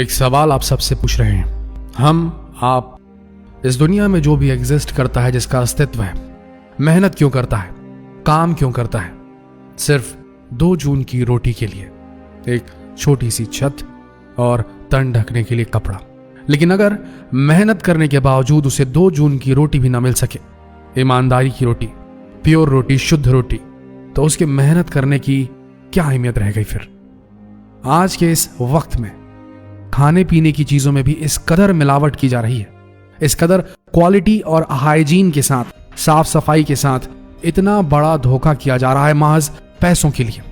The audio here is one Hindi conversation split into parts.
एक सवाल आप सबसे पूछ रहे हैं, आप इस दुनिया में जो भी एग्जिस्ट करता है, जिसका अस्तित्व है, मेहनत क्यों करता है, काम क्यों करता है? सिर्फ 2 जून की रोटी के लिए, एक छोटी सी छत और तन ढकने के लिए कपड़ा। लेकिन अगर मेहनत करने के बावजूद उसे 2 जून की रोटी भी ना मिल सके, ईमानदारी की रोटी, प्योर रोटी, शुद्ध रोटी, तो उसके मेहनत करने की क्या अहमियत रह गई फिर? आज के इस वक्त में खाने पीने की चीजों में भी इस कदर मिलावट की जा रही है, इस कदर क्वालिटी और हाइजीन के साथ, साफ सफाई के साथ इतना बड़ा धोखा किया जा रहा है महज पैसों के लिए।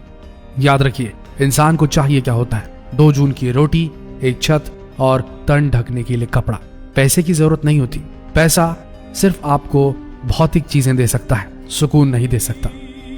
याद रखिए, इंसान को चाहिए क्या होता है? 2 जून की रोटी, एक छत और तन ढकने के लिए कपड़ा। पैसे की जरूरत नहीं होती। पैसा सिर्फ आपको भौतिक चीजें दे सकता है, सुकून नहीं दे सकता।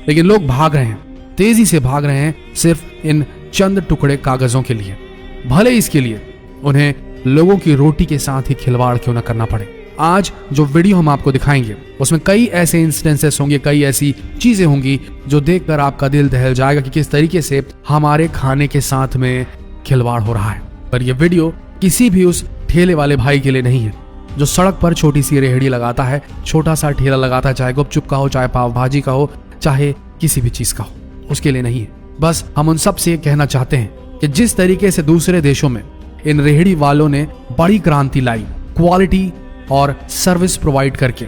लेकिन लोग भाग रहे हैं, तेजी से भाग रहे हैं सिर्फ इन चंद टुकड़े कागजों के लिए, भले इसके लिए उन्हें लोगों की रोटी के साथ ही खिलवाड़ क्यों न करना पड़े। आज जो वीडियो हम आपको दिखाएंगे उसमें कई ऐसे इंस्टेंसेस होंगे, कई ऐसी चीजें होंगी जो देखकर आपका दिल दहल जाएगा कि किस तरीके से हमारे खाने के साथ में खिलवाड़ हो रहा है। पर यह वीडियो किसी भी उस ठेले वाले भाई के लिए नहीं है जो सड़क पर छोटी सी रेहड़ी लगाता है, छोटा सा ठेला लगाता है, चाहे गुपचुप का हो, चाहे पाव भाजी का हो, चाहे किसी भी चीज का हो, उसके लिए नहीं है। बस हम उन सब से कहना चाहते हैं कि जिस तरीके से दूसरे देशों में इन रेहड़ी वालों ने बड़ी क्रांति लाई क्वालिटी और सर्विस प्रोवाइड करके,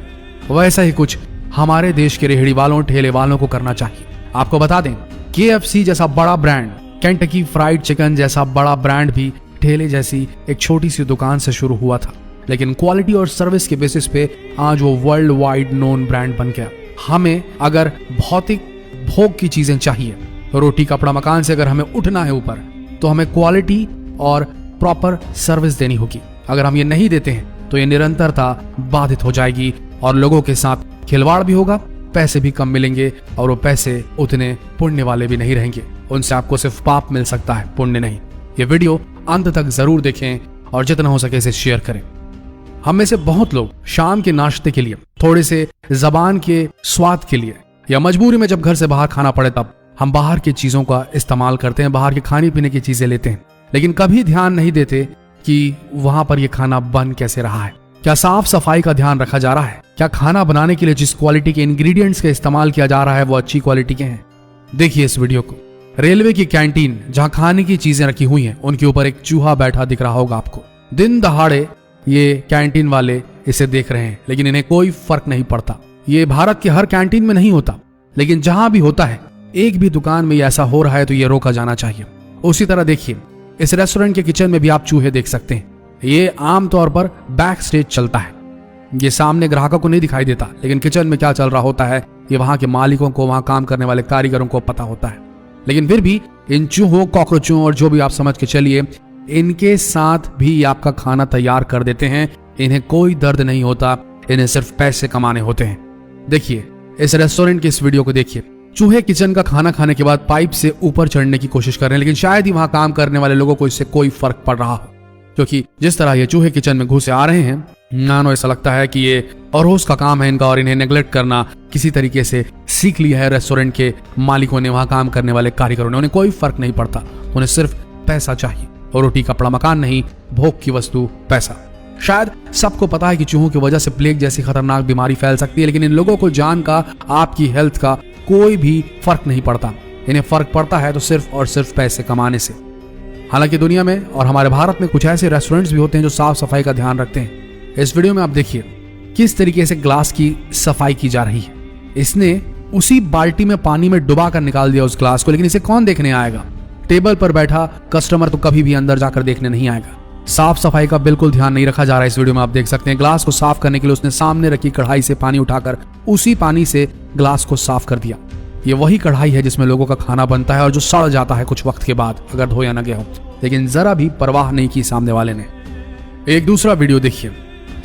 वैसा ही कुछ हमारे देश के रेहड़ी वालों, ठेले वालों को करना चाहिए। आपको बता दें, KFC जैसा बड़ा ब्रांड, केंटकी फ्राइड चिकन जैसा बड़ा ब्रांड भी ठेले जैसी एक छोटी सी दुकान से शुरू हुआ था, लेकिन क्वालिटी और सर्विस के बेसिस पे आज वो वर्ल्ड वाइड नोन ब्रांड बन गया। हमें अगर भौतिक भोग की चीजें चाहिए, रोटी कपड़ा मकान से अगर हमें उठना है ऊपर, तो हमें क्वालिटी और प्रॉपर सर्विस देनी होगी। अगर हम ये नहीं देते हैं तो ये निरंतरता बाधित हो जाएगी और लोगों के साथ खिलवाड़ भी होगा, पैसे भी कम मिलेंगे और वो पैसे उतने पुण्य वाले भी नहीं रहेंगे। उनसे आपको सिर्फ पाप मिल सकता है, पुण्य नहीं। ये वीडियो अंत तक जरूर देखें और जितना हो सके इसे शेयर करें। हम में से बहुत लोग शाम के नाश्ते के लिए, थोड़े से जबान के स्वाद के लिए, या मजबूरी में जब घर से बाहर खाना पड़े तब हम बाहर की चीजों का इस्तेमाल करते हैं, बाहर के खाने पीने की चीजें लेते हैं, लेकिन कभी ध्यान नहीं देते कि वहां पर यह खाना बन कैसे रहा है। क्या साफ सफाई का ध्यान रखा जा रहा है? क्या खाना बनाने के लिए जिस क्वालिटी के इंग्रेडिएंट्स का इस्तेमाल किया जा रहा है वो अच्छी क्वालिटी के हैं? देखिए इस वीडियो को। रेलवे की कैंटीन जहां खाने की चीजें रखी हुई हैं, उनके ऊपर एक चूहा बैठा दिख रहा होगा आपको। दिन दहाड़े ये कैंटीन वाले इसे देख रहे हैं, लेकिन इन्हें कोई फर्क नहीं पड़ता। ये भारत के हर कैंटीन में नहीं होता, लेकिन जहां भी होता है, एक भी दुकान में ऐसा हो रहा है तो ये रोका जाना चाहिए। उसी तरह देखिए, इस रेस्टोरेंट के किचन में भी आप चूहे देख सकते हैं। ये आमतौर पर बैक स्टेज चलता है, ये सामने ग्राहकों को नहीं दिखाई देता, लेकिन किचन में क्या चल रहा होता है ये वहां के मालिकों को, वहां काम करने वाले कारीगरों को पता होता है। लेकिन फिर भी इन चूहों, कॉकरोचों और जो भी आप समझ के चलिए, इनके साथ भी आपका खाना तैयार कर देते हैं। इन्हें कोई दर्द नहीं होता, इन्हें सिर्फ पैसे कमाने होते हैं। देखिए इस रेस्टोरेंट की इस वीडियो को देखिए। चूहे किचन का खाना खाने के बाद पाइप से ऊपर चढ़ने की कोशिश कर रहे हैं, लेकिन शायद ही वहां काम करने वाले लोगों को इससे कोई फर्क पड़ रहा हो, क्योंकि जिस तरह ये चूहे किचन में घुसे आ रहे हैं, मानो ऐसा लगता है कि ये अरोज का काम है इनका और इन्हें नेग्लेक्ट करना किसी तरीके से सीख लिया है रेस्टोरेंट के मालिकों ने, वहां काम करने वाले कारीगरों ने। उन्हें कोई फर्क नहीं पड़ता, उन्हें सिर्फ पैसा चाहिए, और रोटी कपड़ा मकान नहीं, भोग की वस्तु पैसा। शायद सबको पता है कि चूहों की वजह से प्लेग जैसी खतरनाक बीमारी फैल सकती है, लेकिन इन लोगों को जान का, आपकी हेल्थ का कोई भी फर्क नहीं पड़ता। इन्हें फर्क पड़ता है तो सिर्फ और सिर्फ पैसे कमाने से। हालांकि दुनिया में और हमारे भारत में कुछ ऐसे रेस्टोरेंट्स भी होते हैं जो साफ सफाई का ध्यान रखते हैं। इस वीडियो में आप देखिए किस तरीके से ग्लास की सफाई की जा रही है। इसने उसी बाल्टी में पानी में डुबा कर निकाल दिया उस ग्लास को, लेकिन इसे कौन देखने आएगा? टेबल पर बैठा कस्टमर तो कभी भी अंदर जाकर देखने नहीं आएगा। साफ सफाई का बिल्कुल ध्यान नहीं रखा जा रहा है। इस वीडियो में आप देख सकते हैं ग्लास को साफ करने के लिए उसने सामने रखी कढ़ाई से पानी उठाकर उसी पानी से ग्लास को साफ कर दिया। ये वही कढ़ाई है जिसमें लोगों का खाना बनता है और जो सड़ जाता है कुछ वक्त के बाद अगर धोया न गया हो, लेकिन जरा भी परवाह नहीं की सामने वाले ने। एक दूसरा वीडियो देखिए,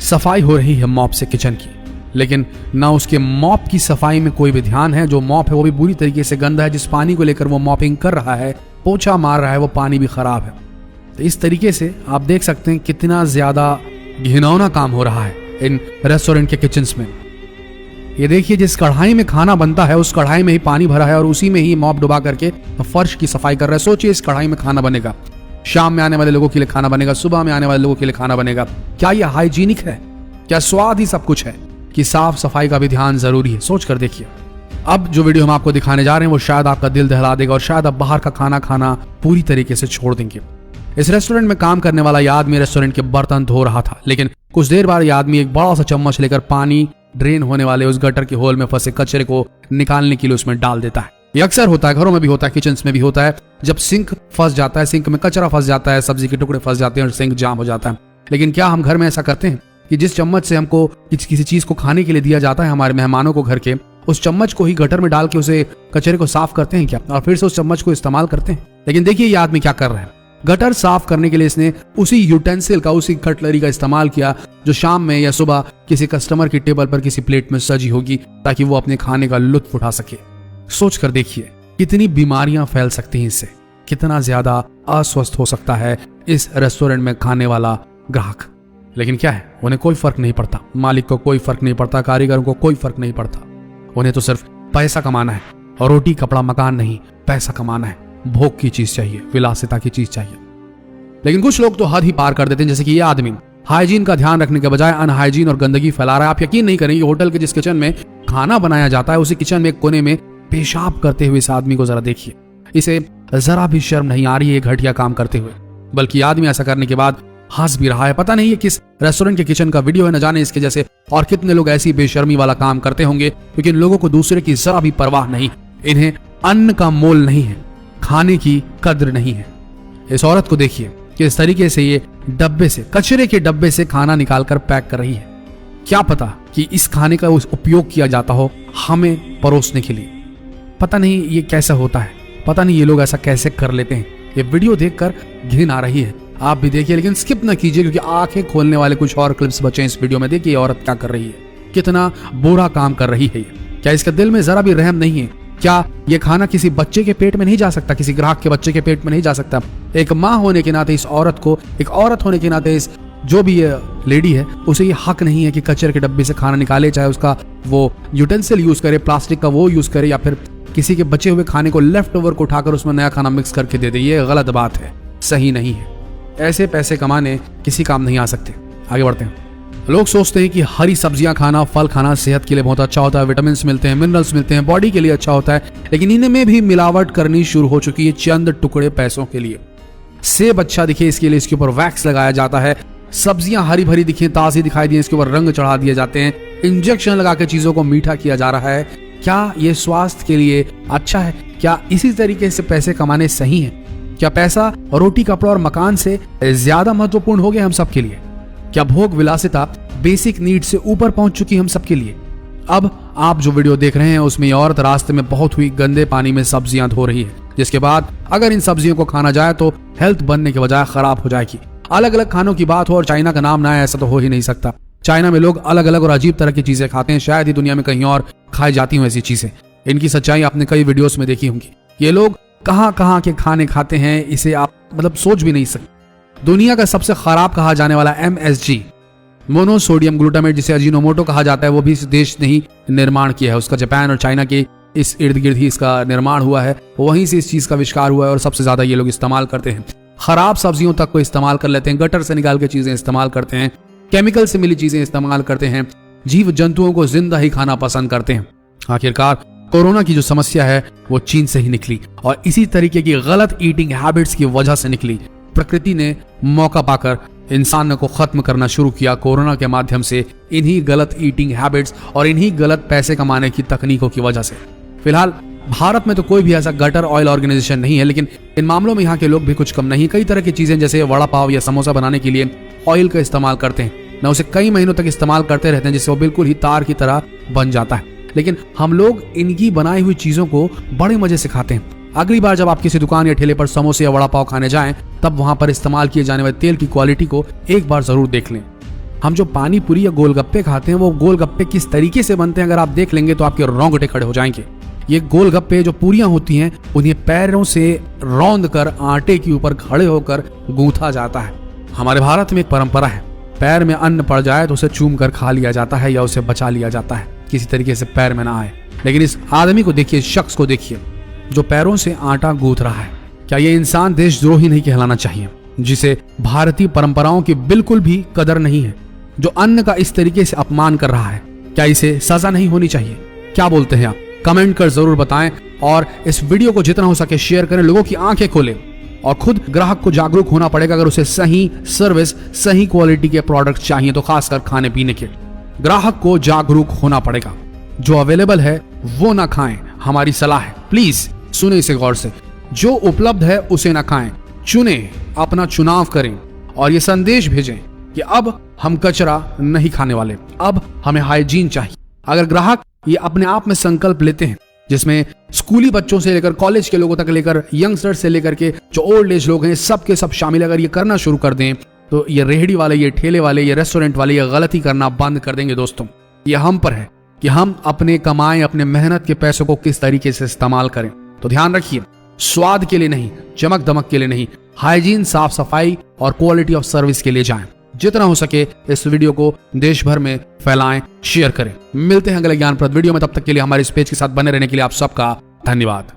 सफाई हो रही है मॉप से किचन की, लेकिन ना उसके मॉप की सफाई में कोई भी ध्यान है। जो मॉप है वो भी बुरी तरीके से गंदा है। जिस पानी को लेकर वो मॉपिंग कर रहा है, पोछा मार रहा है, वो पानी भी खराब है। तो इस तरीके से आप देख सकते हैं कितना ज्यादा घिनौना काम हो रहा है इन रेस्टोरेंट के किचन्स में। ये देखिए जिस कढ़ाई में खाना बनता है उस कढ़ाई में ही पानी भरा है और उसी में ही मॉप डुबा करके फर्श की सफाई कर रहा है। सोचिए इस कढ़ाई में खाना बनेगा, शाम में आने वाले लोगों के लिए खाना बनेगा, सुबह में आने वाले लोगों के लिए खाना बनेगा। क्या ये हाइजीनिक है? क्या स्वाद ही सब कुछ है कि साफ सफाई का भी ध्यान जरूरी है? सोच कर देखिए। अब जो वीडियो हम आपको दिखाने जा रहे हैं वो शायद आपका दिल दहला देगा और शायद आप बाहर का खाना खाना पूरी तरीके से छोड़ देंगे। इस रेस्टोरेंट में काम करने वाला ये आदमी रेस्टोरेंट के बर्तन धो रहा था, लेकिन कुछ देर बाद ये आदमी एक बड़ा सा चम्मच लेकर पानी ड्रेन होने वाले उस गटर के होल में फंसे कचरे को निकालने के लिए उसमें डाल देता है। ये अक्सर होता है, घरों में भी होता है, किचन में भी होता है। जब सिंक फंस जाता है, सिंक में कचरा फंस जाता है, सब्जी के टुकड़े फंस जाते हैं और सिंक जाम हो जाता है। लेकिन क्या हम घर में ऐसा करते हैं कि जिस चम्मच से हमको किसी चीज को खाने के लिए दिया जाता है हमारे मेहमानों को घर के, उस चम्मच को ही गटर में डाल के उसे कचरे को साफ करते हैं क्या, और फिर से उस चम्मच को इस्तेमाल करते हैं? लेकिन देखिए ये आदमी क्या कर रहा है। गटर साफ करने के लिए इसने उसी यूटेंसिल का, उसी कटलरी का इस्तेमाल किया जो शाम में या सुबह किसी कस्टमर की टेबल पर किसी प्लेट में सजी होगी, ताकि वो अपने खाने का लुत्फ उठा सके। सोच कर देखिए कितनी बीमारियां फैल सकती हैं इससे, कितना ज्यादा अस्वस्थ हो सकता है इस रेस्टोरेंट में खाने वाला ग्राहक। लेकिन क्या है, उन्हें कोई फर्क नहीं पड़ता, मालिक को कोई फर्क नहीं पड़ता, कारीगरों को कोई फर्क नहीं पड़ता। उन्हें तो सिर्फ पैसा कमाना है, और रोटी कपड़ा मकान नहीं, पैसा कमाना है, भोग की चीज चाहिए, विलासिता की चीज चाहिए। लेकिन कुछ लोग तो हद ही पार कर देते हैं, जैसे कि ये आदमी हाइजीन का ध्यान रखने के बजाय अनहाइजीन और गंदगी फैला रहा है। आप यकीन नहीं करेंगे, होटल के जिस किचन में खाना बनाया जाता है उसी किचन में एक कोने में पेशाब करते हुए इस आदमी को जरा देखिए। इसे जरा भी शर्म नहीं आ रही है घटिया काम करते हुए, बल्कि आदमी ऐसा करने के बाद हंस भी रहा है। पता नहीं ये किस रेस्टोरेंट के किचन का वीडियो है, न जाने इसके जैसे और कितने लोग ऐसी बेशर्मी वाला काम करते होंगे, क्योंकि इन लोगों को दूसरे की जरा भी परवाह नहीं। इन्हें अन्न का मोल नहीं है, खाने की कद्र नहीं है। इस औरत को देखिए कि इस तरीके से ये डब्बे से, कचरे के डब्बे से खाना निकालकर पैक कर रही है। क्या पता कि इस खाने का उपयोग किया जाता हो हमें परोसने के लिए। पता नहीं ये कैसा होता है, पता नहीं ये लोग ऐसा कैसे कर लेते हैं। ये वीडियो देखकर घिन आ रही है, आप भी देखिए, लेकिन स्किप ना कीजिए, क्योंकि आंखें खोलने वाले कुछ और क्लिप्स बचे हैं इस वीडियो में। देखिए औरत क्या कर रही है, कितना बुरा काम कर रही है। क्या इसका दिल में जरा भी रहम नहीं है? क्या ये खाना किसी बच्चे के पेट में नहीं जा सकता, किसी ग्राहक के बच्चे के पेट में नहीं जा सकता? एक माँ होने के नाते इस औरत को, एक औरत होने के नाते इस जो भी ये लेडी है, उसे ये हक नहीं है कि कचरे के डब्बे से खाना निकाले, चाहे उसका वो यूटेंसिल यूज करे, प्लास्टिक का वो यूज करे, या फिर किसी के बचे हुए खाने को, लेफ्ट ओवर को उठाकर उसमें नया खाना मिक्स करके दे दे। ये गलत बात है, सही नहीं है। ऐसे पैसे कमाने किसी काम नहीं आ सकते। आगे बढ़ते हैं। लोग सोचते हैं कि हरी सब्जियां खाना, फल खाना सेहत के लिए बहुत अच्छा होता है, विटामिन मिलते हैं, मिनरल्स मिलते हैं, बॉडी के लिए अच्छा होता है, लेकिन इनमें भी मिलावट करनी शुरू हो चुकी है चंद टुकड़े पैसों के लिए। सेब अच्छा दिखे इसके लिए इसके ऊपर वैक्स लगाया जाता है, सब्जियां हरी भरी दिखें, ताजी दिखाई दिए, इसके ऊपर रंग चढ़ा दिए जाते हैं, इंजेक्शन लगा के चीजों को मीठा किया जा रहा है। क्या ये स्वास्थ्य के लिए अच्छा है? क्या इसी तरीके से पैसे कमाने सही है? क्या पैसा रोटी कपड़ा और मकान से ज्यादा महत्वपूर्ण हो गया हम सबके लिए? क्या भोग विलासिता बेसिक नीड से ऊपर पहुंच चुकी हम सबके लिए? अब आप जो वीडियो देख रहे हैं उसमें ये औरत रास्ते में बहुत हुई गंदे पानी में सब्जियां धो रही है, जिसके बाद अगर इन सब्जियों को खाना जाए तो हेल्थ बनने के बजाय खराब हो जाएगी। अलग अलग खानों की बात हो और चाइना का नाम ना आए, ऐसा तो हो ही नहीं सकता। चाइना में लोग अलग अलग और अजीब तरह की चीजें खाते हैं, शायद ही दुनिया में कहीं और खाई जाती हूँ ऐसी चीजें। इनकी सच्चाई आपने कई वीडियोस में देखी होंगी। ये लोग कहां कहां के खाने खाते हैं, इसे आप सोच भी नहीं सकते। दुनिया का सबसे खराब कहा जाने वाला MSG, मोनोसोडियम ग्लूटामेट, जिसे अजीनोमोटो कहा जाता है, वो भी इस देश ने ही निर्माण किया है। उसका जापान और चाइना के इस इर्द गिर्द ही इसका निर्माण हुआ है, वहीं से इस चीज का आविष्कार हुआ है और सबसे ज्यादा ये लोग इस्तेमाल करते हैं। खराब सब्जियों तक को इस्तेमाल कर लेते हैं, गटर से निकाल के चीजें इस्तेमाल करते हैं, केमिकल से मिली चीजें इस्तेमाल करते हैं, जीव जंतुओं को जिंदा ही खाना पसंद करते हैं। आखिरकार कोरोना की जो समस्या है वो चीन से ही निकली और इसी तरीके की गलत ईटिंग हैबिट्स की वजह से निकली। प्रकृति ने मौका पाकर इंसान को खत्म करना शुरू किया कोरोना के माध्यम से, इन्हीं गलत ईटिंग हैबिट्स और इन्हीं गलत पैसे कमाने की तकनीकों की वजह से। फिलहाल भारत में तो कोई भी ऐसा गटर ऑयल ऑर्गेनाइजेशन नहीं है, लेकिन इन मामलों में यहाँ के लोग भी कुछ कम नहीं। कई तरह की चीजें जैसे वड़ा पाव या समोसा बनाने के लिए ऑयल का इस्तेमाल करते हैं, न उसे कई महीनों तक इस्तेमाल करते रहते हैं, जिससे वो बिल्कुल ही तार की तरह बन जाता है। लेकिन हम लोग इनकी बनाई हुई चीजों को बड़े मजे से खाते हैं। अगली बार जब आप किसी दुकान या ठेले पर समोसे या वड़ा पाव खाने जाएं, तब वहां पर इस्तेमाल किए जाने वाले तेल की क्वालिटी को एक बार जरूर देख लें। हम जो पानी पूरी या गोलगप्पे खाते हैं, वो गोलगप्पे किस तरीके से बनते हैं अगर आप देख लेंगे तो आपके रोंगटे खड़े हो जाएंगे। ये गोलगप्पे जो पूरियां होती हैं, उन्हें पैरों से रौंद कर आटे के ऊपर खड़े होकर गूंथा जाता है। हमारे भारत में एक परंपरा है, पैर में अन्न पड़ जाए तो उसे चूम कर खा लिया जाता है या उसे बचा लिया जाता है, किसी तरीके से पैर में ना आए। लेकिन इस आदमी को देखिए, इस शख्स को देखिए जो पैरों से आटा गूंथ रहा है। क्या ये इंसान देशद्रोही नहीं कहलाना चाहिए? जिसे भारतीय परंपराओं की बिल्कुल भी कदर नहीं है, जो अन्न का इस तरीके से अपमान कर रहा है, क्या इसे सजा नहीं होनी चाहिए? क्या बोलते हैं आप? कमेंट कर जरूर बताएं और इस वीडियो को जितना हो सके शेयर करें, लोगों की आंखें खोलें। और खुद ग्राहक को जागरूक होना पड़ेगा। अगर उसे सही सर्विस, सही क्वालिटी के प्रोडक्ट चाहिए तो खासकर खाने पीने के, ग्राहक को जागरूक होना पड़ेगा। जो अवेलेबल है वो ना खाएं, हमारी सलाह है। प्लीज सुने इसे गौर से। जो उपलब्ध है उसे ना खाएं, चुने, अपना चुनाव करें और ये संदेश भेजें कि अब हम कचरा नहीं खाने वाले, अब हमें हाइजीन चाहिए। अगर ग्राहक ये अपने आप में संकल्प लेते हैं, जिसमें स्कूली बच्चों से लेकर कॉलेज के लोगों तक लेकर यंगस्टर्स से लेकर के जो ओल्ड एज लोग हैं, सबके सब शामिल अगर ये करना शुरू कर दें तो ये रेहड़ी वाले, ये ठेले वाले, ये रेस्टोरेंट वाले ये गलती करना बंद कर देंगे। दोस्तों, ये हम पर है कि हम अपने कमाए, अपने मेहनत के पैसों को किस तरीके से इस्तेमाल करें। तो ध्यान रखिए, स्वाद के लिए नहीं, चमक दमक के लिए नहीं, हाइजीन, साफ सफाई और क्वालिटी ऑफ सर्विस के लिए जाएं। जितना हो सके इस वीडियो को देश भर में फैलाएं, शेयर करें। मिलते हैं अगले ज्ञानप्रद वीडियो में, तब तक के लिए हमारे इस पेज के साथ बने रहने के लिए आप सबका धन्यवाद।